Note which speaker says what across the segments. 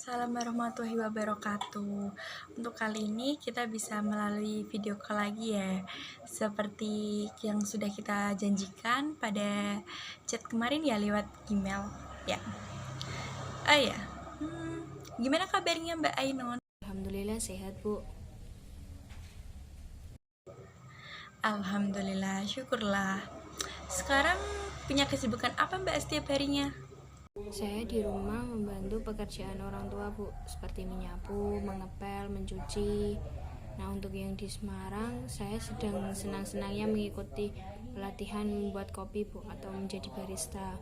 Speaker 1: Waalaikumsalam warahmatullahi wabarakatuh. Untuk kali ini kita bisa melalui video call lagi ya. Seperti yang sudah kita janjikan pada chat kemarin ya lewat email. Ya. Ya. Gimana kabarnya Mbak Ainun?
Speaker 2: Alhamdulillah sehat, Bu.
Speaker 1: Alhamdulillah, syukurlah. Sekarang punya kesibukan apa Mbak setiap harinya?
Speaker 2: Saya di rumah membantu pekerjaan orang tua, Bu, seperti menyapu, mengepel, mencuci. Nah, untuk yang di Semarang, saya sedang senang-senangnya mengikuti pelatihan membuat kopi, Bu, atau menjadi barista.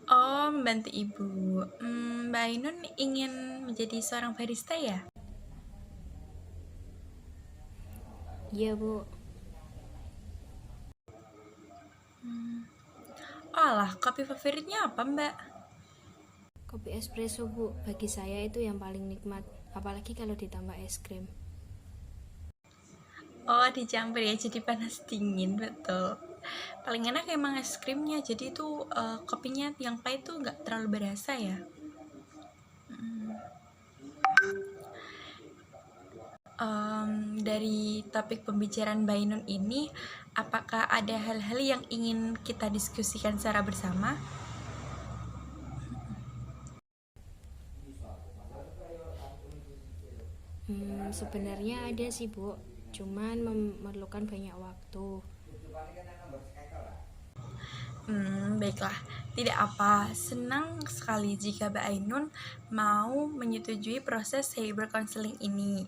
Speaker 1: Oh, membantu ibu. Mbak Ainun ingin menjadi seorang barista ya?
Speaker 2: Iya, Bu.
Speaker 1: Alah, kopi favoritnya apa Mbak?
Speaker 2: Kopi espresso, Bu. Bagi saya itu yang paling nikmat, apalagi kalau ditambah es krim.
Speaker 1: Oh, dicampur ya, jadi panas dingin, betul. Paling enak emang es krimnya, jadi itu kopinya yang pahit tuh nggak terlalu berasa ya. Dari topik pembicaraan Bainun ini, apakah ada hal-hal yang ingin kita diskusikan secara bersama?
Speaker 2: Sebenarnya ada sih, Bu. Cuman memerlukan banyak waktu.
Speaker 1: Baiklah, tidak apa. Senang sekali jika Mbak Ainun mau menyetujui proses cyber counseling ini.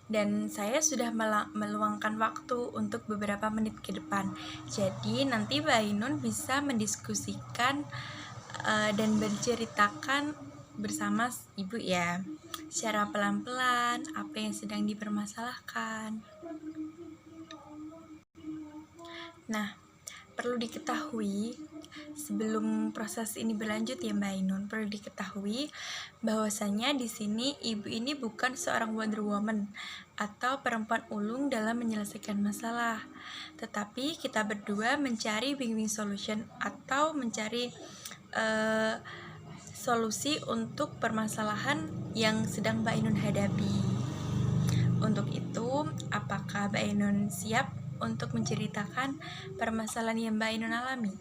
Speaker 1: Dan saya sudah meluangkan waktu untuk beberapa menit ke depan. Jadi nanti Mbak Ainun bisa mendiskusikan dan berceritakan bersama Ibu ya, secara pelan-pelan apa yang sedang dipermasalahkan. Nah, perlu diketahui sebelum proses ini berlanjut ya Mbak Ainun, perlu diketahui bahwasanya di sini ibu ini bukan seorang Wonder Woman atau perempuan ulung dalam menyelesaikan masalah, tetapi kita berdua mencari win-win solution atau mencari solusi untuk permasalahan yang sedang Mbak Ainun hadapi. Untuk itu, apakah Mbak Ainun siap untuk menceritakan permasalahan yang Mbak Ainun alami?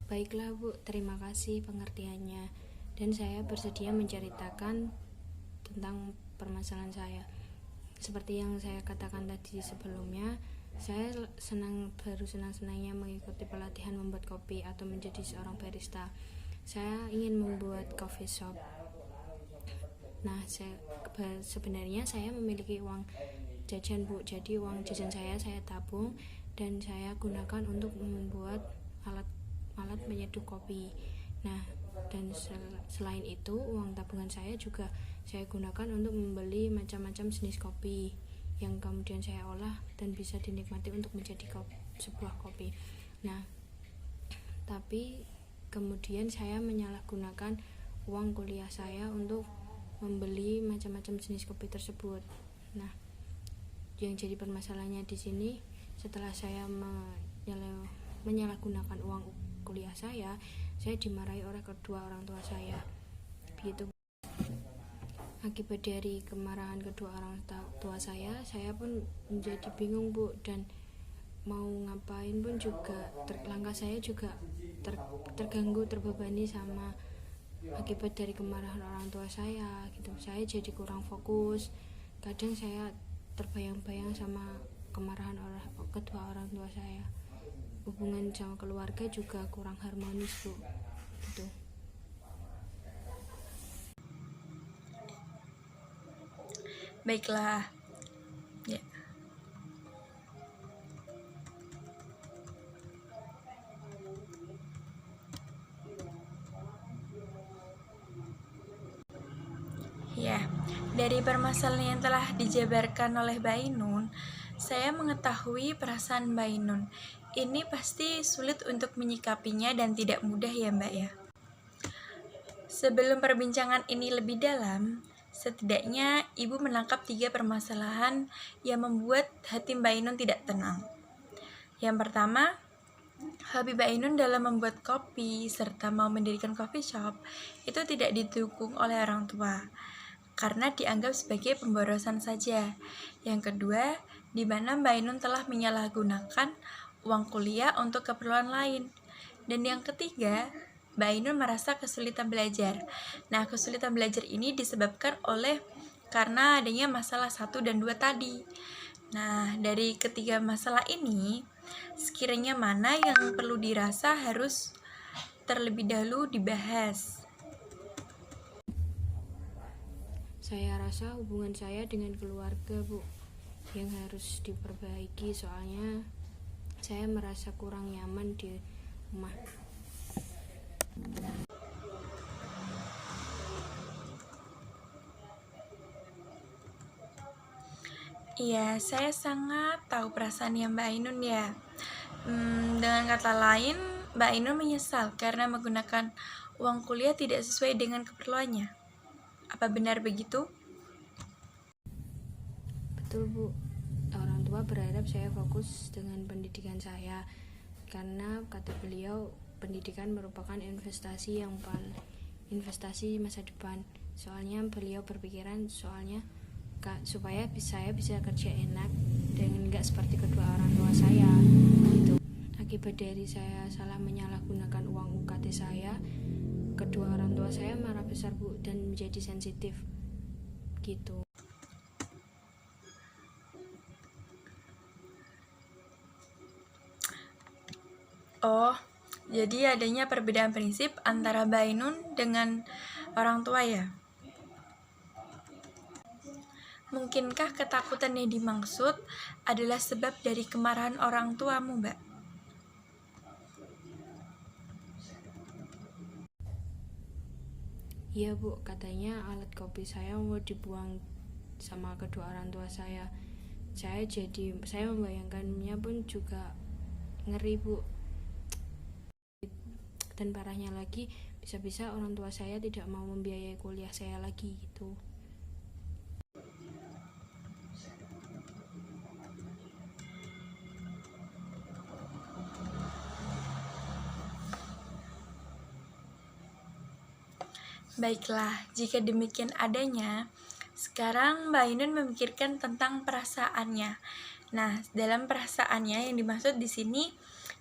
Speaker 2: Baiklah, Bu, terima kasih pengertiannya. Dan saya bersedia menceritakan tentang permasalahan saya. Seperti yang saya katakan tadi sebelumnya, saya baru senang-senangnya mengikuti pelatihan membuat kopi atau menjadi seorang barista. Saya ingin membuat coffee shop. Nah, sebenarnya saya memiliki uang jajan, Bu. Jadi uang jajan saya tabung dan saya gunakan untuk membuat alat menyeduh kopi. Nah, dan selain itu uang tabungan saya juga saya gunakan untuk membeli macam-macam jenis kopi yang kemudian saya olah dan bisa dinikmati untuk menjadi sebuah kopi. Nah, tapi kemudian saya menyalahgunakan uang kuliah saya untuk membeli macam-macam jenis kopi tersebut. Nah, yang jadi permasalahannya di sini, setelah saya menyalahgunakan uang kuliah saya dimarahi oleh kedua orang tua saya. Begitu. Akibat dari kemarahan kedua orang tua saya pun menjadi bingung, Bu, dan mau ngapain pun juga langkah saya juga terganggu, terbebani sama akibat dari kemarahan orang tua saya gitu. Saya jadi kurang fokus. Kadang saya terbayang-bayang sama kemarahan kedua orang tua saya. Hubungan sama keluarga juga kurang harmonis, Bu. Gitu.
Speaker 1: Baiklah. Ya. Ya, dari permasalahan yang telah dijabarkan oleh Mbak Ainun, saya mengetahui perasaan Mbak Ainun. Ini pasti sulit untuk menyikapinya dan tidak mudah ya Mbak ya. Sebelum perbincangan ini lebih dalam, setidaknya Ibu menangkap 3 permasalahan yang membuat hati Mbak Ainun tidak tenang. Yang pertama, Hobi Mbak Ainun dalam membuat kopi serta mau mendirikan coffee shop itu tidak didukung oleh orang tua karena dianggap sebagai pemborosan saja. Yang kedua, di mana Mbak Ainun telah menyalahgunakan uang kuliah untuk keperluan lain. Dan yang ketiga, Mbak Ainun merasa kesulitan belajar. Nah, kesulitan belajar ini disebabkan oleh karena adanya masalah 1 dan 2 tadi. Nah, dari ketiga masalah ini, sekiranya mana yang perlu dirasa harus terlebih dahulu dibahas.
Speaker 2: Saya rasa hubungan saya dengan keluarga, Bu, yang harus diperbaiki, soalnya saya merasa kurang nyaman di rumah.
Speaker 1: Iya, saya sangat tahu perasaannya Mbak Ainun ya. Dengan kata lain, Mbak Ainun menyesal karena menggunakan uang kuliah tidak sesuai dengan keperluannya. Apa benar begitu?
Speaker 2: Betul, Bu. Orang tua berharap saya fokus dengan pendidikan saya, karena kata beliau pendidikan merupakan investasi investasi masa depan. Soalnya beliau berpikiran supaya saya bisa kerja enak dan nggak seperti kedua orang tua saya gitu. Akibat dari saya salah menyalahgunakan uang UKT saya, kedua orang tua saya marah besar, Bu, dan menjadi sensitif gitu.
Speaker 1: Oh, jadi adanya perbedaan prinsip antara Mbak Ainun dengan orang tua ya? Mungkinkah ketakutan yang dimaksud adalah sebab dari kemarahan orang tuamu, Mbak?
Speaker 2: Iya, Bu, katanya alat kopi saya mau dibuang sama kedua orang tua saya. Saya membayangkannya pun juga ngeri, Bu. Dan parahnya lagi, bisa-bisa orang tua saya tidak mau membiayai kuliah saya lagi gitu.
Speaker 1: Baiklah, jika demikian adanya, sekarang Mbak Ainun memikirkan tentang perasaannya. Nah, dalam perasaannya yang dimaksud di sini,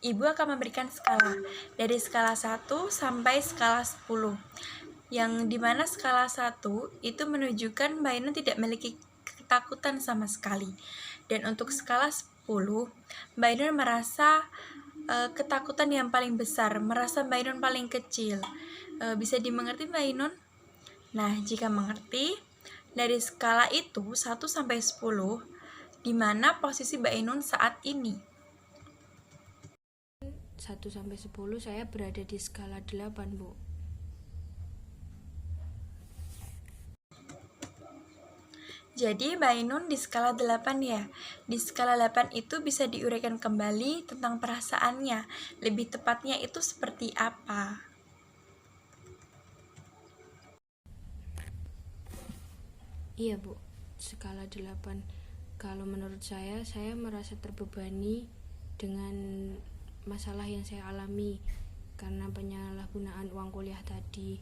Speaker 1: Ibu akan memberikan skala dari skala 1 sampai skala 10. Yang dimana skala 1 itu menunjukkan Mbak Ainun tidak memiliki ketakutan sama sekali. Dan untuk skala 10, Mbak Ainun merasa ketakutan yang paling besar, merasa Mbak Ainun paling kecil. Bisa dimengerti Mbak Ainun? Nah, jika mengerti, dari skala itu 1 sampai 10, di mana posisi Mbak Ainun saat ini?
Speaker 2: 1 sampai 10 saya berada di skala 8, Bu.
Speaker 1: Jadi Mbak Ainun di skala 8 ya. Di skala 8 itu bisa diuraikan kembali tentang perasaannya. Lebih tepatnya itu seperti apa?
Speaker 2: Iya, Bu, skala 8. Kalau menurut saya merasa terbebani dengan masalah yang saya alami karena penyalahgunaan uang kuliah tadi.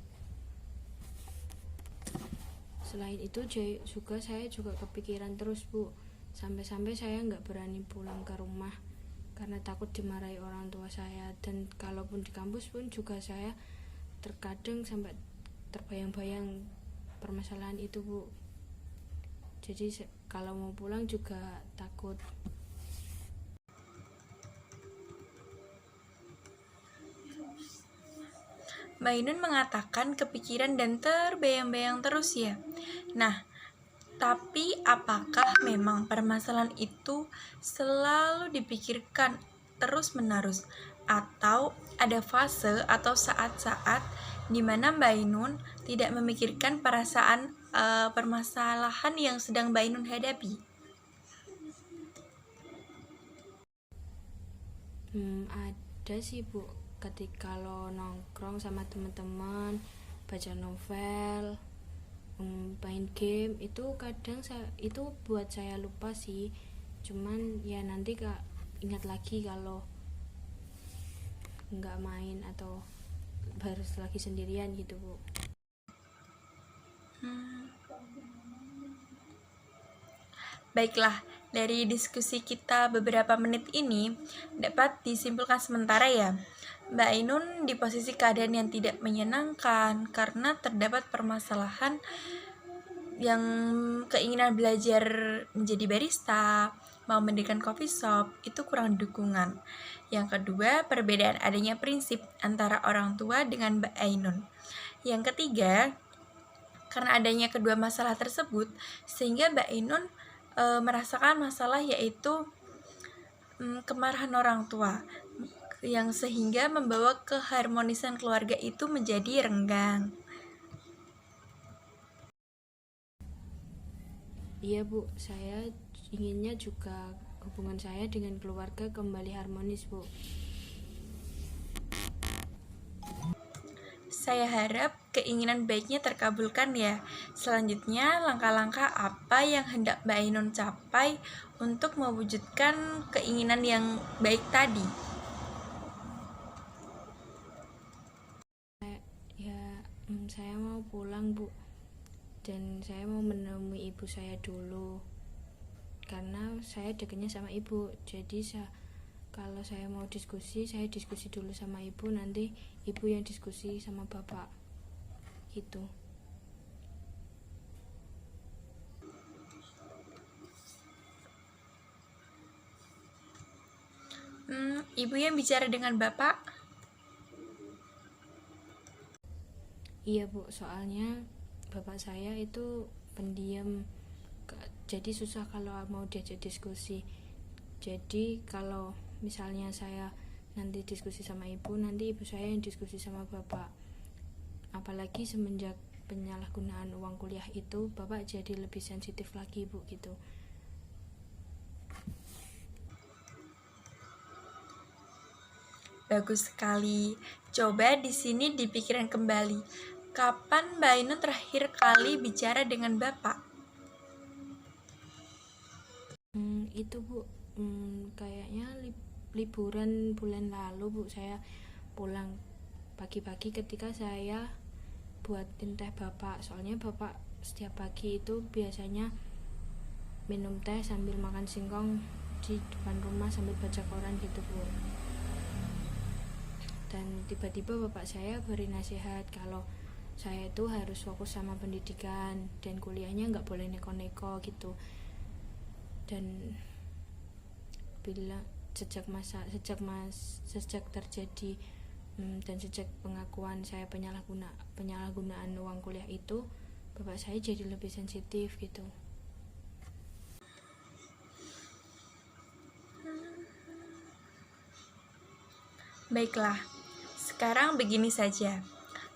Speaker 2: Selain itu saya juga kepikiran terus, Bu. Sampai-sampai saya nggak berani pulang ke rumah karena takut dimarahi orang tua saya. Dan kalaupun di kampus pun juga saya terkadang sampai terbayang-bayang permasalahan itu, Bu. Jadi kalau mau pulang juga takut.
Speaker 1: Mbak Ainun mengatakan kepikiran dan terbayang-bayang terus ya. Nah, tapi apakah memang permasalahan itu selalu dipikirkan terus-menerus? Atau ada fase atau saat-saat di mana Mbak Ainun tidak memikirkan perasaan permasalahan yang sedang Mbak Ainun hadapi?
Speaker 2: Ada sih, Bu. Ketika lo nongkrong sama teman-teman, baca novel, main game, itu kadang itu buat saya lupa sih. Cuman ya nanti ingat lagi kalau nggak main atau harus lagi sendirian gitu Bu.
Speaker 1: Baiklah, dari diskusi kita beberapa menit ini dapat disimpulkan sementara ya, Mbak Ainun di posisi keadaan yang tidak menyenangkan karena terdapat permasalahan yang keinginan belajar menjadi barista, mau mendirikan coffee shop, itu kurang dukungan. Yang kedua, perbedaan adanya prinsip antara orang tua dengan Mbak Ainun. Yang ketiga, karena adanya kedua masalah tersebut, sehingga Mbak Ainun merasakan masalah yaitu kemarahan orang tua, yang sehingga membawa keharmonisan keluarga itu menjadi renggang.
Speaker 2: Iya Bu, saya inginnya juga hubungan saya dengan keluarga kembali harmonis Bu.
Speaker 1: Saya harap keinginan baiknya terkabulkan ya. Selanjutnya, langkah-langkah apa yang hendak Mbak Ainun capai untuk mewujudkan keinginan yang baik tadi?
Speaker 2: Saya mau pulang Bu, dan saya mau menemui ibu saya dulu karena saya dekatnya sama ibu. Jadi kalau saya mau diskusi, saya diskusi dulu sama ibu, nanti ibu yang diskusi sama bapak gitu.
Speaker 1: Ibu yang bicara dengan bapak?
Speaker 2: Iya Bu, soalnya bapak saya itu pendiam, jadi susah kalau mau diajak diskusi. Jadi kalau misalnya saya nanti diskusi sama ibu, nanti ibu saya yang diskusi sama bapak. Apalagi semenjak penyalahgunaan uang kuliah itu, bapak jadi lebih sensitif lagi Bu gitu.
Speaker 1: Bagus sekali. Coba di sini dipikirkan kembali. Kapan Mbak Ainun terakhir kali bicara dengan bapak?
Speaker 2: Itu Bu, kayaknya liburan bulan lalu Bu, saya pulang pagi-pagi ketika saya buatin teh bapak. Soalnya bapak setiap pagi itu biasanya minum teh sambil makan singkong di depan rumah sambil baca koran gitu Bu. Dan tiba-tiba bapak saya beri nasihat kalau saya itu harus fokus sama pendidikan dan kuliahnya nggak boleh neko-neko gitu. Dan bila sejak terjadi dan sejak pengakuan saya penyalahgunaan uang kuliah itu, bapak saya jadi lebih sensitif gitu.
Speaker 1: Baiklah, sekarang begini saja.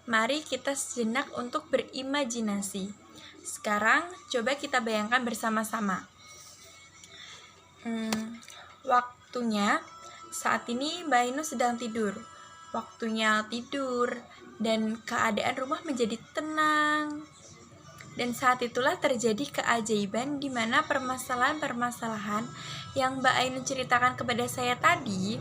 Speaker 1: Mari kita sejenak untuk berimajinasi. Sekarang coba kita bayangkan bersama-sama. Waktunya saat ini Mbak Ainun sedang tidur. Waktunya tidur dan keadaan rumah menjadi tenang. Dan saat itulah terjadi keajaiban di mana permasalahan-permasalahan yang Mbak Ainun ceritakan kepada saya tadi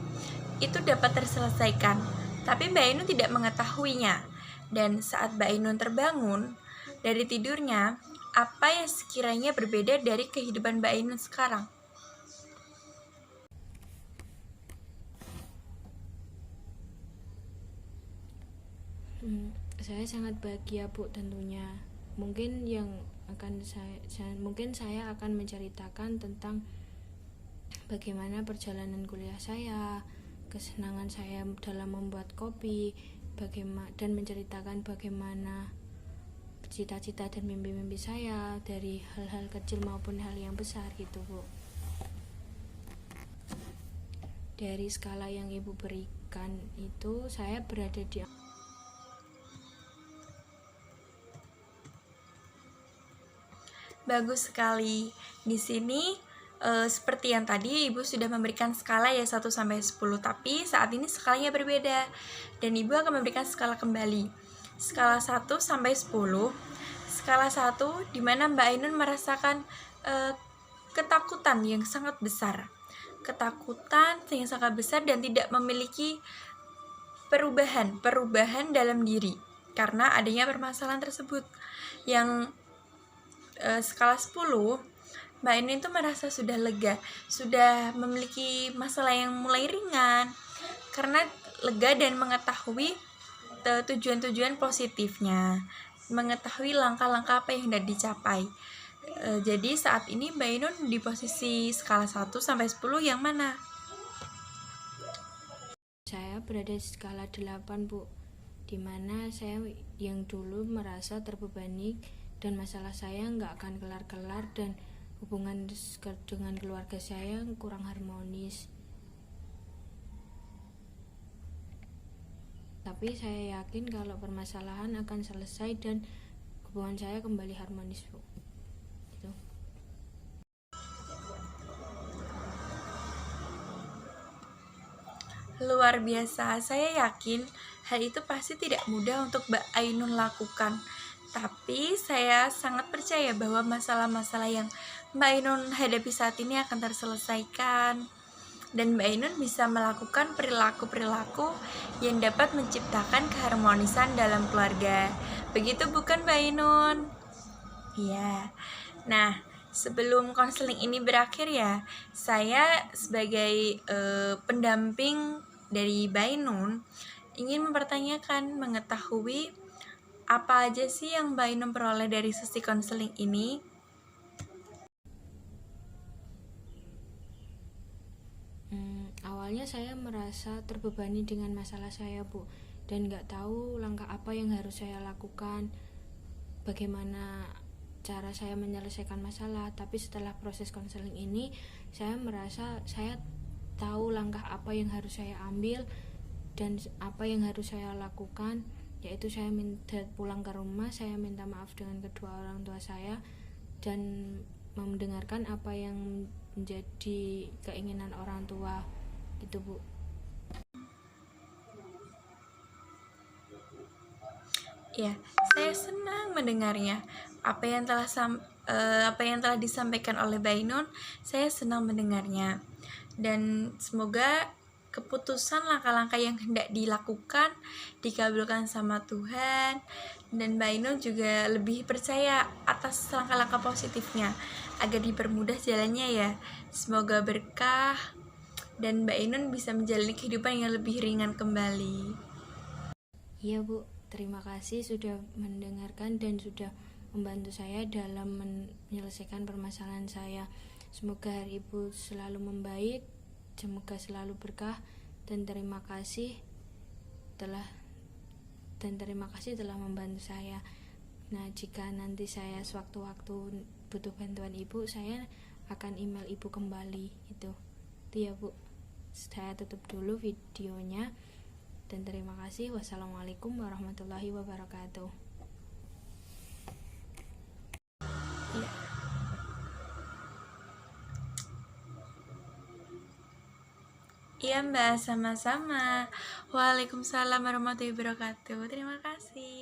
Speaker 1: itu dapat terselesaikan. Tapi Mbak Ainun tidak mengetahuinya. Dan saat Mbak Ainun terbangun dari tidurnya, apa yang sekiranya berbeda dari kehidupan Mbak Ainun sekarang?
Speaker 2: Saya sangat bahagia Bu tentunya. Mungkin saya akan menceritakan tentang bagaimana perjalanan kuliah saya, kesenangan saya dalam membuat kopi, dan menceritakan bagaimana cita-cita dan mimpi-mimpi saya dari hal-hal kecil maupun hal yang besar gitu Bu. Dari skala yang Ibu berikan itu, saya berada di
Speaker 1: Bagus sekali. Di sini seperti yang tadi Ibu sudah memberikan skala ya 1 sampai 10, tapi saat ini skalanya berbeda. Dan Ibu akan memberikan skala kembali. Skala 1 sampai 10. Skala 1 di mana Mbak Ainun merasakan ketakutan yang sangat besar. Ketakutan yang sangat besar dan tidak memiliki perubahan dalam diri karena adanya permasalahan tersebut. Yang skala 10, Mbak Ainun itu merasa sudah lega, sudah memiliki masalah yang mulai ringan karena lega dan mengetahui tujuan-tujuan positifnya, mengetahui langkah-langkah apa yang hendak dicapai. Jadi saat ini Mbak Ainun di posisi skala 1 sampai 10 yang mana?
Speaker 2: Saya berada di skala 8, Bu, dimana saya yang dulu merasa terbebani dan masalah saya nggak akan kelar-kelar dan hubungan dengan keluarga saya kurang harmonis. Tapi saya yakin kalau permasalahan akan selesai dan hubungan saya kembali harmonis, Bu. Gitu.
Speaker 1: Luar biasa, saya yakin hal itu pasti tidak mudah untuk Mbak Ainun lakukan. Tapi saya sangat percaya bahwa masalah-masalah yang Mbak Ainun hadapi saat ini akan terselesaikan. Dan Mbak Ainun bisa melakukan perilaku-perilaku yang dapat menciptakan keharmonisan dalam keluarga. Begitu bukan Mbak Ainun? Iya. Nah, sebelum konseling ini berakhir ya, saya sebagai pendamping dari Mbak Ainun ingin mempertanyakan, mengetahui apa aja sih yang Mbak Ainun peroleh dari sesi konseling ini?
Speaker 2: Awalnya saya merasa terbebani dengan masalah saya, Bu, dan nggak tahu langkah apa yang harus saya lakukan, bagaimana cara saya menyelesaikan masalah. Tapi setelah proses konseling ini, saya merasa saya tahu langkah apa yang harus saya ambil dan apa yang harus saya lakukan, yaitu saya minta pulang ke rumah, saya minta maaf dengan kedua orang tua saya dan mendengarkan apa yang menjadi keinginan orang tua gitu, Bu.
Speaker 1: Ya, saya senang mendengarnya. Apa yang telah disampaikan oleh Mbak Ainun, saya senang mendengarnya. Dan semoga keputusan langkah-langkah yang hendak dilakukan dikabulkan sama Tuhan, dan Mbak Ainun juga lebih percaya atas langkah-langkah positifnya agar dipermudah jalannya ya. Semoga berkah dan Mbak Ainun bisa menjalani kehidupan yang lebih ringan kembali.
Speaker 2: Iya, Bu, terima kasih sudah mendengarkan dan sudah membantu saya dalam menyelesaikan permasalahan saya. Semoga hari Ibu selalu membaik, semoga selalu berkah, dan terima kasih telah membantu saya. Nah, jika nanti saya sewaktu-waktu butuh bantuan Ibu, saya akan email Ibu kembali. Itu ya, Bu. Saya tutup dulu videonya dan terima kasih. Wassalamualaikum warahmatullahi wabarakatuh.
Speaker 1: Ya. Iya Mbak, sama-sama. Waalaikumsalam warahmatullahi wabarakatuh. Terima kasih.